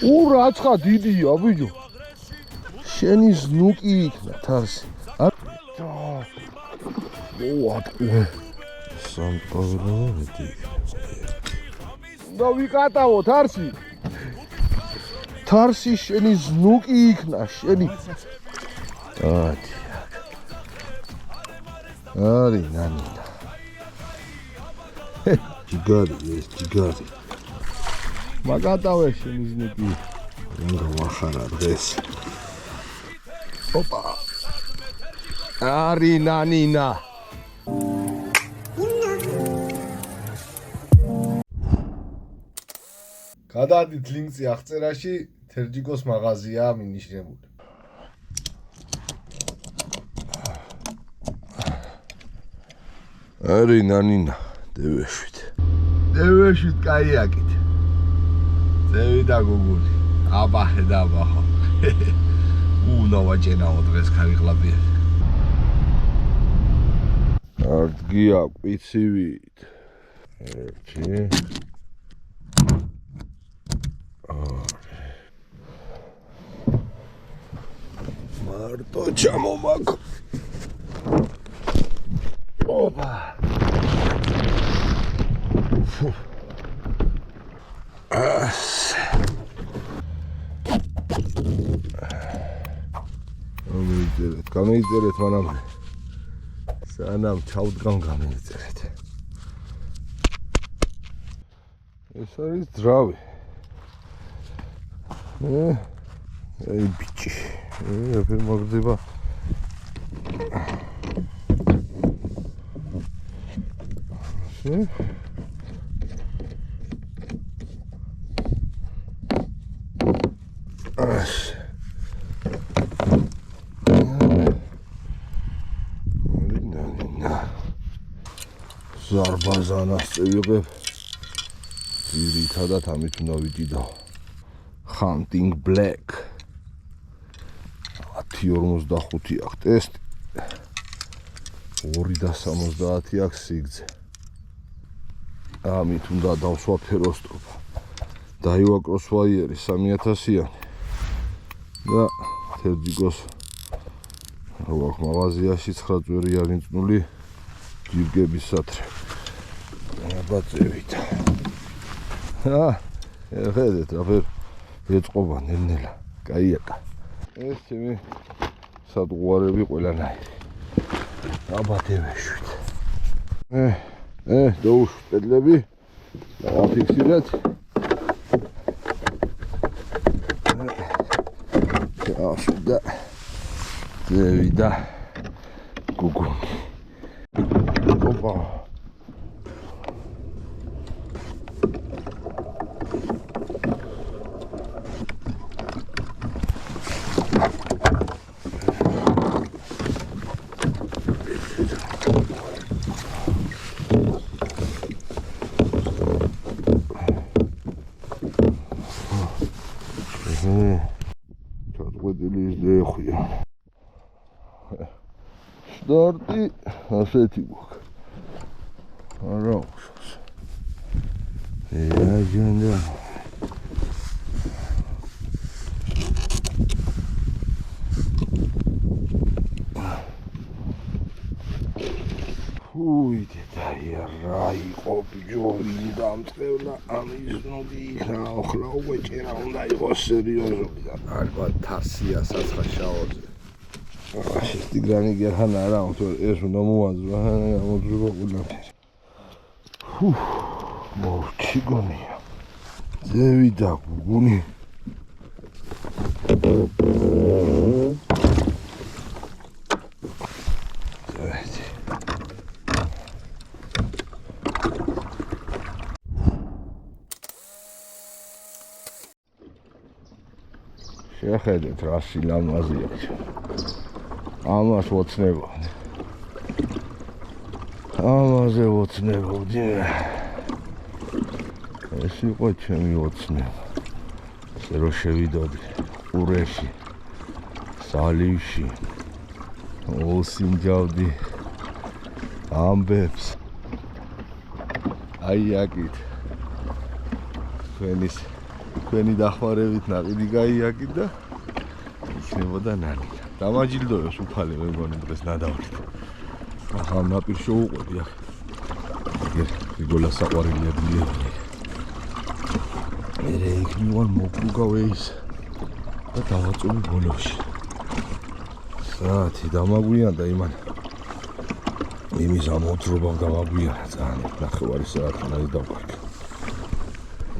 რაცხა დიდია ბიჭო. შენი ზნუკი იქნა თარსი. მოატყუე. სამყარო და ვიკატავო თარსი. თარსი შენი ზნუკი იქნა შენი. არი ნანინა. ჯიგარი ეს ჯიგარი. მაგატავე შენი ზნუკი. რა ვახარა დღეს. ოპა. არი ნანინა. გადადით ლინკი აღწერაში, თერჯიკოს მაღაზიაა მინიშნებული. არი ნანინა, დევეშვით. დევეშვით კაიაკით. ძევი და გუგული. აბაჰე და აბახო. ნოვაჯენაო დღეს ქარიღლაბიეთ. არდგია ყიცივით. ერთი. მარტო ჩამომაკ. ოპა. გამიწერეთ მანამ. სანამ ჩავდგან გამიწერეთ. ეს არის ძრავი. აი ბიჭი. აფერ მაგდება. ზარბაზანას წევიღებ. ძირითადად ამით უნდა ვიდიდაო. Hunting Black 10.45 აქვს ტესტი 2.70 აქვს სიგრძე ამით უნდა დავსვა ფეროსტრობა დაივა კროსფაიერი 3000-იანი და თერჯიკოს როაქ მაღაზიაში 9 წვერია ვინწნული ჯირგების სატრე აბაწევით ხედეთ რა ეწყობა ნელ-ნელა, კაიაკა. ეს ჩემი სადღუარები ყველანაირი. აბადევეშვით. დაუშვით პედლები. დააფიქსირეთ. და ძევი და გუგუნი. ოპა. სტარტი ასეთი გვაქვს. არა უშავს. აჯანდა. უი დედაია რა იყო ბიჭორი დამწევნა ამის ნოდი ახლა უეჭერა უნდა იყოს სერიოზული და ალბათ თასია საცხაშაოზე. შეტიგრანი გერხანა რა თორე ეს უნდა მოაძრო მოძრობა ყველაფერი. მოვჩიგონია. ძევი და გუგუნი. შეხედეთ რა სილამაზი აქვს. ამას ვოცნებობდი. ამაზე ვოცნებობდი. ეს იყო ჩემი ოცნება. ესე რომ შევიდოდი ყურეში, სალივში, ოსინჯავდი ამბებს. აი აკით. თქვენის თქვენი დახმარებით ნაყიდი გაიაკით და იქნებოდა ნანინა. დამაჯილდოებს უფალე მეგონი დღეს ნადავლით. ახლა ნაპირ შევუყვები აქ. რიგოლა საყვარელია დილები. მე იქ მივარ მოგუგავ ეს და დავაწვევი ბოლოში. საათი დამაგვიანდა იმან. იმის ამოძრობამ დამაგვიანა ძალიან. 9 საათი დავკარგე.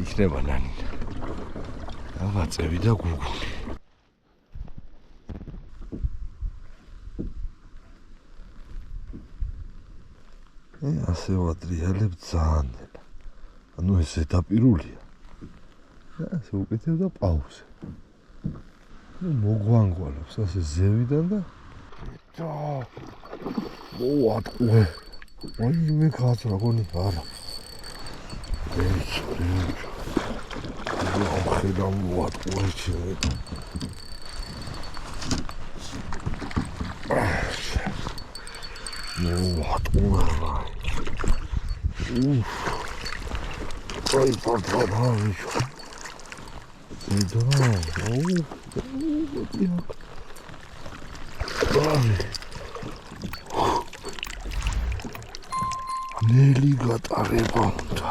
იქნება ნანინა. დავაწევი და გუგული. ასე ვადრიალებ ძალიან. ანუ ეს ზედაპირულია. ასე უკეთებ და პაუზე. მოგვანგვალებს ასე ზევიდან და მოატყუე. მე კაცო გონი არა. ხედავ მოატყუე ჩემი. მოატყუე. აი პარტავი. ნელი გატარება უნდა.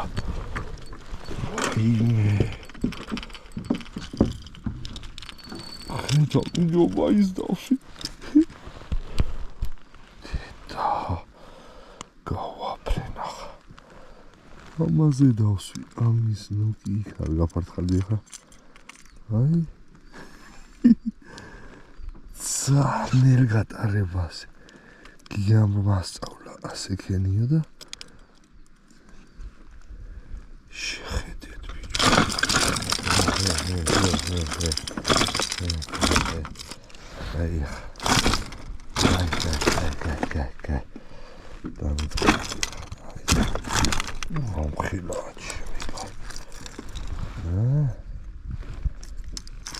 იმე. ხედა უჯობა ის დავში. და გავაფრენა. ამაზე დავსვი. ამის ნუკი არ გაფართხალდი ხა. აი. ძალიან გატარებას. გიამ მასწავლა ასე ქენიო და შეხედეთ ბიჭო. აი.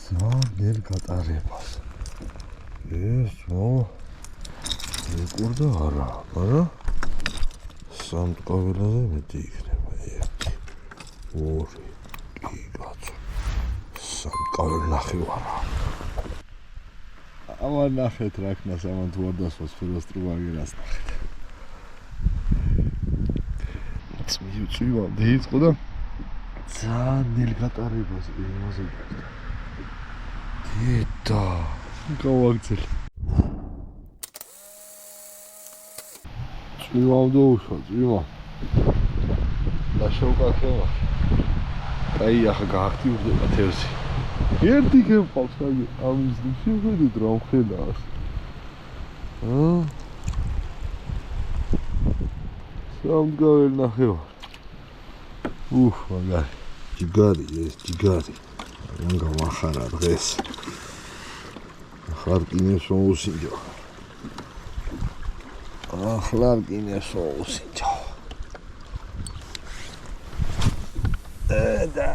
ძალიან გატარებას. ეს მეკურდა არა, მაგრამ სამტყაველაზე მეტი იქნება. 1 2 კი კაცო. სამტყაվել ნახევარა. ამან ნახეთ რაკნას ამან თუ არ დასვას ფეროსტრუვაგერას ნახეთ. წვიმამდე იწყო და ძალიან გატარებას იმაზე გაკეთდა. დედა გავაგზელ. წვიმამდე უშვა, წვიმა. და შევკახება. აი ახლა გააქტიურდება თევზი. ერთი გემყავს აი ამის შეხედეთ რა მხედავს. სამგაველ ნახევარ. მაგარი. ჯიგარი ეს ჯიგარი. მან გამახარა დღეს. ხარკინეს მოუსინჯო. ხარკინეს მოუსინჯო. და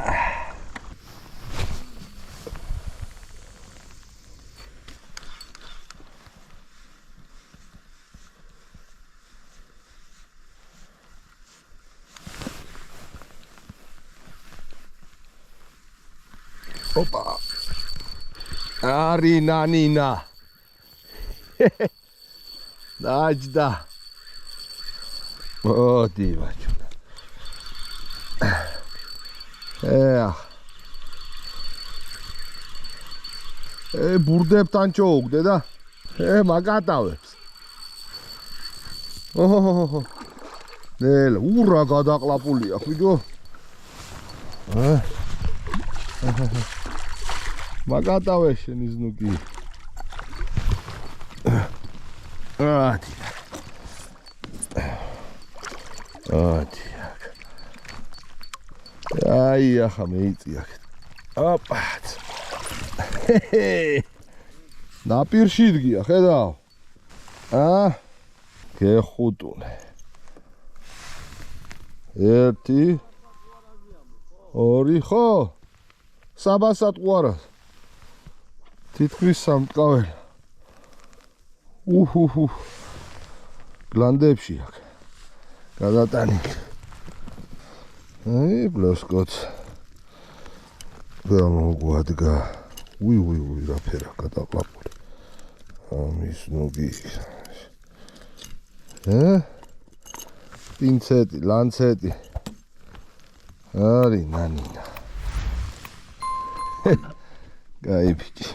Opa. Ari nanina. Najda. O divačuna. ბურდებთან ჩოუგდე და მაგატავებს. ნელ ურა გადაყლაპულია ხიჯო. მაგატავე შენი ზნუკი. ათი. აი ახლა მეიწია. ოპა. ნაპირში დგია, ხედავ? გეხუტუნე. 1 2 ხო? საბასად ყوارას. თითქმის სამტყაველი. გლანდებში აქ. გადატანი. აი, ბლოსკოც. გამოგვადგა უი რა ფერა გადაყლაპული ამის ნუგი პინცეტი ლანცეტი არი ნანინა გაიფიჭი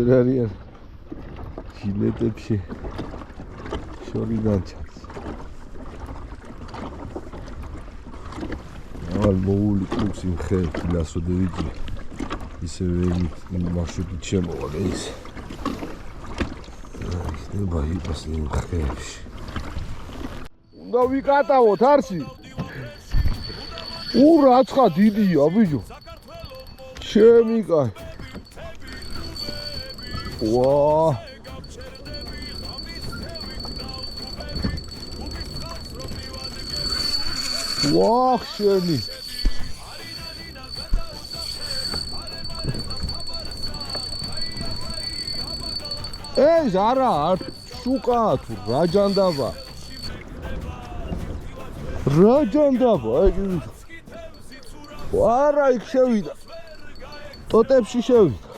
Ferrari'en jiletებში შორიდან ჩანს. მოული კლუბს იმ ხე ფილასოდევიძე ისევე იმ მარშრუტით შემოვალ ეს. იქნება იყოს იმ ხეებში. უნდა ვიკატავოთ არსი. რაცხა დიდია ბიჭო. ჩემი კაი. ვა შენი ეს არა შუკა თუ რაჯანდაბა არა იქ შევიდა ტოტებში შევიდა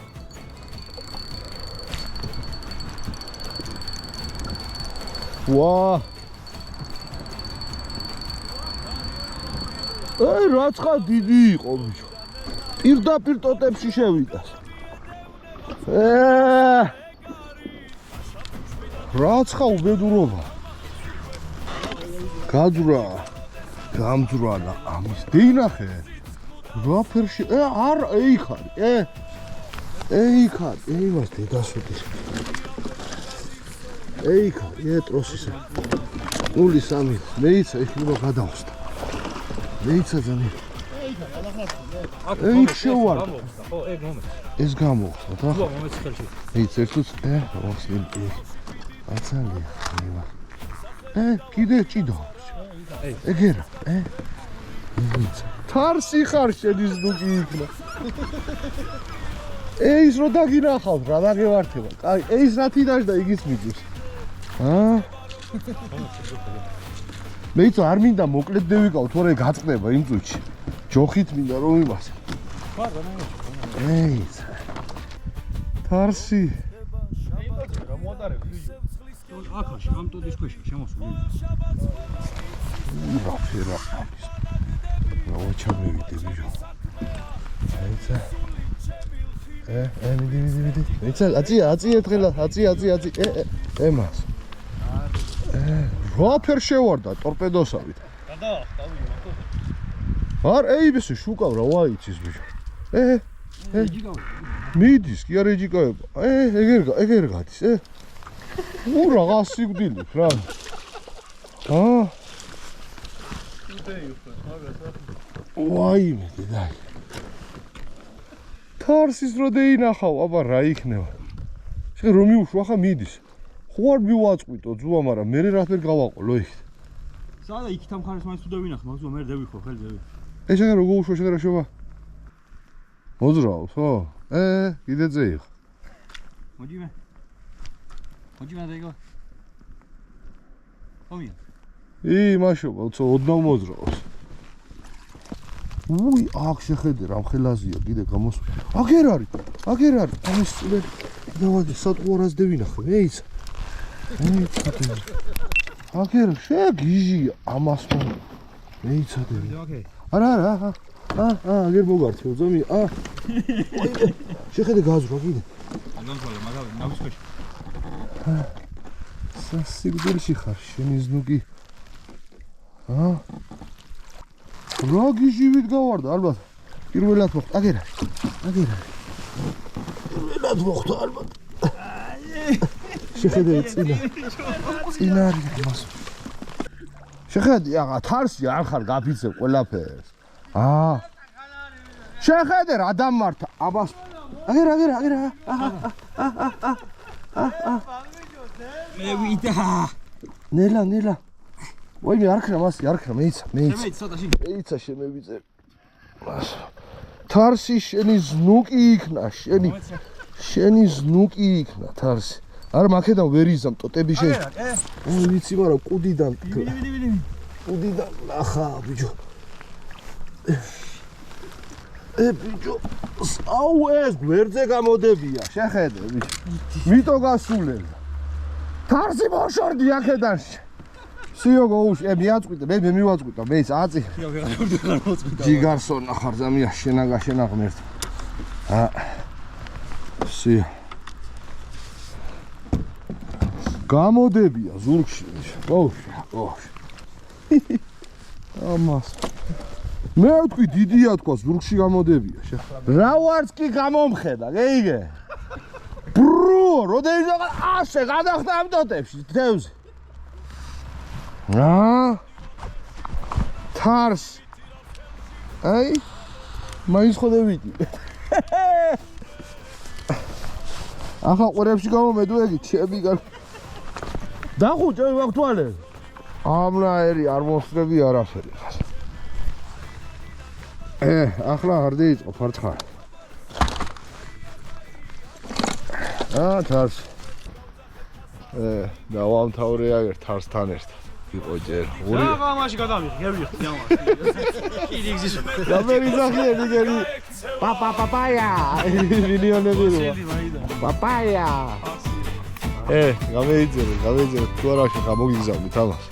ვა რაცხა დიდი იყო ბიჭო პირდაპირ ტოტებში შევიდა რაცხა უბედურობა გაძვრა გამძვრალა ამის დეინახე რა ფერში არა ეიქარი მას დედასოდის ეიქარი ტროსისა 0-3 მეიცა იქნება გადავხსდა მეიცა ძანი ეიქ შევარ ხო ეგ მომეც ეს გამოხსნა და ხო მომეც ხელში მეიცა ერთუց მოხსნი აცალია მევა კიდე ჭიდო ეგერა მეიცა თარსი ხარ შენი ზნუკი იქნა ის რო დაგინახავთ რა დაგევართება კაი ის რა თიდაშ და იგიც მიდის მეიც არ მინდა მოკლედ დევიკავ თორე გაწყდება იმ წუთში ჯოხით მინდა რომ იმას მეიც თარსი რა მოატარებ აქაში ამ ტოდის ქვეშ შემოსული რა ფერა რა ვაჩამევიდე ბიჭო მეიცა მიდი მეიცა აწია ერთხელ აწია ემას რა ფერ შევარდა ტორპედოსავით არ ეიბესე შუკავ რა ვაიცის ბიჭო მიდის კი არ ეჯიკავება ეგერ გადის რა სიკვდილით რა ვაიმე დედაი თარსის რო დეინახავ აბა რა იქნება შე რომ მიუშვა ხა მიდის ხო არ მივაწყვიტო ძუა მაგრამ მე რა ფერ გავაყოლო იქ სადა იქით ამ ხარეს მაინც თუ დავინახე მაგ ზუა მე დავიხო ხელი დავი ეს შეგა როგორ უშვა შეგა რა შობა მოძრაობს ხო კიდე წეიხ მოჯიმე დაიგო ომი მაშობა უცო ოდნავ მოძრაობს უი აქ შეხედე რა მხელაზია კიდე გამოსვლა აგერ არის ამის წილები დავადი სატყუარას დევინახე მეიცა აგერ შეგიჟია ამას მეიცა დევი არა აგერ მოგართიო ზომი შეხედე გაზრვა კიდე გამთვალე მაგავი ნავის ქვეშ სასიკვდილში ხარ შენი ზნუკი რა გიჟივით გავარდა ალბათ პირველად მოხდა აგერ არის პირველად მოხდა ალბათ შეხედე წინა არის მას შეხედე აღა თარსი არ ხარ გაფიცებ ყველაფერს შეხედე რა დამართა აბას აგერა. მე ვიდა. ნელა. ვაიმე არ ქნა მასი, არ ქნა, მეიცა. მეიც ცოტაში. მეიცა შემევიწერ. თარსი შენი ზნუკი იქნა, შენი ზნუკი იქნა თარსი. არა მაქედან ვერ იზამ ტოტები შე. ой ვიცი მაგრამ კუდიდან. ვიდი. კუდიდან ნახა ბიჭო. ბიჭო. აუ ეს გვერდზე გამოდებია, შეხედე ბიჭო. ვიტო გასულებ. თარსი მოშორდი აქედან. სიო გოუშ, მიაწყვიტე, მე მივაწყვიტა, მეც აწი. ჯიგარსონა ხარ ზამია შენა ღმერთ. სიო. გამოდებია ზურგში. გოუშ. ამას. მე ვთქვი დიდია თქვა ზურგში გამოდებია. რა ვარც კი გამომხედა, გეიგე? ბრუ, როდესაც ასე გადახდა ამ ტოტებში, თევზი. თარს. აი, მაინც ходევიდი. ახლა ყურებში გამომედუეგი, ჩემი გარ. დახუჭე ვაქთვალე. ამნაერი არ მოსწრები არაფერი ხას. ახლა არ დაიწყო ფარცხა. თარს. დავამთავრე აგერ თარსთან ერთად. იყო ჯერ. რა მაშინ გადავიღე, გევიხდი ამას. კიდე გზის. გამერიზახიები გერი. პაპაია. მილიონები როა. პაპაია. გამეიძერე, თუ არა შეხა მოგიგზავნით ამას.